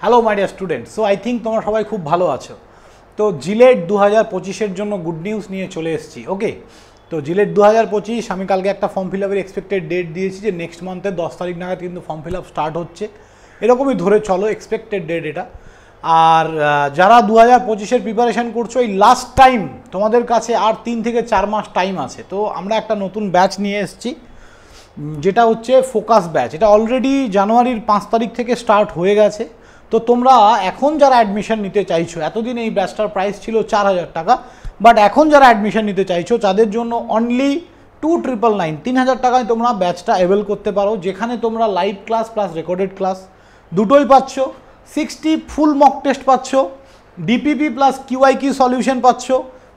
Hello my dear student, so I think তোমরা সবাই খুব ভালো আছো। তো জিলেট 2025-এর জন্য গুড নিউজ নিয়ে চলে এসেছি। ওকে, তো জিলেট 2025 আমি কালকে একটা ফর্ম ফিল আপের এক্সপেক্টেড ডেট দিয়েছি যে নেক্সট মান্থের 10 তারিখ নাগাদ কিন্তু ফর্ম ফিল আপ স্টার্ট হচ্ছে, এরকমই ধরে চলো এক্সপেক্টেড ডেট এটা। আর যারা 2025-এর প্রিপারেশান করছো, এই লাস্ট টাইম তোমাদের কাছে আর 3 থেকে 4 মাস টাইম আছে। তো আমরা একটা নতুন ব্যাচ নিয়ে এসেছি যেটা হচ্ছে ফোকাস ব্যাচ। এটা অলরেডি জানুয়ারির 5 তারিখ থেকে স্টার্ট হয়ে গেছে। তো তোমরা এখন যারা অ্যাডমিশন নিতে চাইছো, এতদিন এই ব্যাচটার প্রাইস ছিল 4000 টাকা, বাট এখন যারা অ্যাডমিশন নিতে চাইছো তাদের জন্য অনলি 2999 3000 টাকায় তোমরা ব্যাচটা অ্যাভেল করতে পারো, যেখানে তোমরা live class plus recorded class দুটোই পাচ্ছ, 60 ফুল মক টেস্ট পাচ্ছ, ডিপিপি প্লাস কিউআইকিউ সলিউশন পাচ্ছ,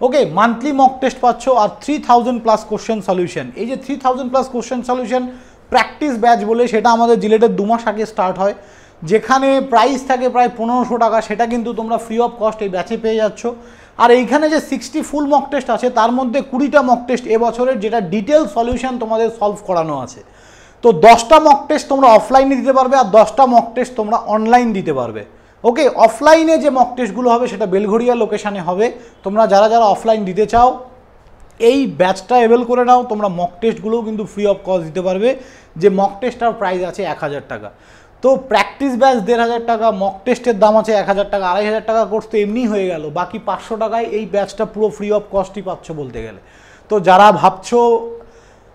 ওকে, মান্থলি মক টেস্ট পাচ্ছ, আর 3000 প্লাস কোশ্চেন সলিউশন। এই যে 3000 plus question solution practice batch বলে, সেটা আমাদের জিলেটের 2 মাস আগে স্টার্ট হয়, যেখানে প্রাইস থাকে প্রায় 1500 টাকা, সেটা কিন্তু তোমরা ফ্রি অফ কস্ট এই ব্যাচে পেয়ে যাচ্ছ। আর এইখানে যে 60 ফুল মক টেস্ট আছে, তার মধ্যে 20টা মক টেস্ট এবছরের, যেটা ডিটেল সলিউশন তোমাদের সলভ করানো আছে। তো 10টা মক টেস্ট তোমরা অফলাইনে দিতে পারবে, আর 10টা মক টেস্ট তোমরা অনলাইন দিতে পারবে। ওকে, অফলাইনে যে মক টেস্টগুলো হবে সেটা বেলঘড়িয়া লোকেশানে হবে। তোমরা যারা যারা অফলাইন দিতে চাও এই ব্যাচটা অ্যাভেল করে নাও। তোমরা মক টেস্টগুলোও কিন্তু ফ্রি অফ কস্ট দিতে পারবে, যে মক টেস্টটার প্রাইস আছে 1000 টাকা। তো প্র্যাকটিস ব্যাচ 1500 টাকা, মক টেস্টের দাম আছে 1000 টাকা, 2500 টাকা কোর্স তো এমনি হয়ে গেল, বাকি 500 টাকায় এই ব্যাচটা পুরো ফ্রি অফ কস্টই পাচ্ছ বলতে গেলে। তো যারা ভাবছো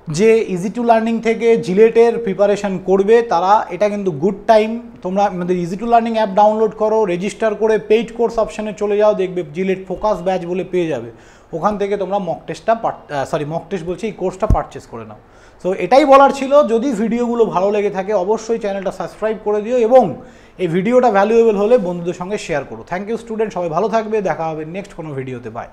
যে ইজি টু লার্নিং থেকে জিলেটের প্রিপারেশান করবে, তারা এটা কিন্তু গুড টাইম। তোমরা আমাদের easy to learning app download করো, রেজিস্টার করে পেইড কোর্স অপশানে চলে যাও, দেখবে জিলেট ফোকাস ব্যাচ বলে পেয়ে যাবে। ওখান থেকে তোমরা মক টেস্ট বলছি এই কোর্সটা পারচেস করে নাও। সো এটাই বলার ছিল। যদি ভিডিওগুলো ভালো লেগে থাকে অবশ্যই চ্যানেলটা সাবস্ক্রাইব করে দিও, এবং এই ভিডিওটা ভ্যালুয়েবল হলে বন্ধুদের সঙ্গে শেয়ার করো। থ্যাংক ইউ স্টুডেন্ট, সবাই ভালো থাকবে, দেখা হবে নেক্সট কোনো ভিডিওতে। বাই।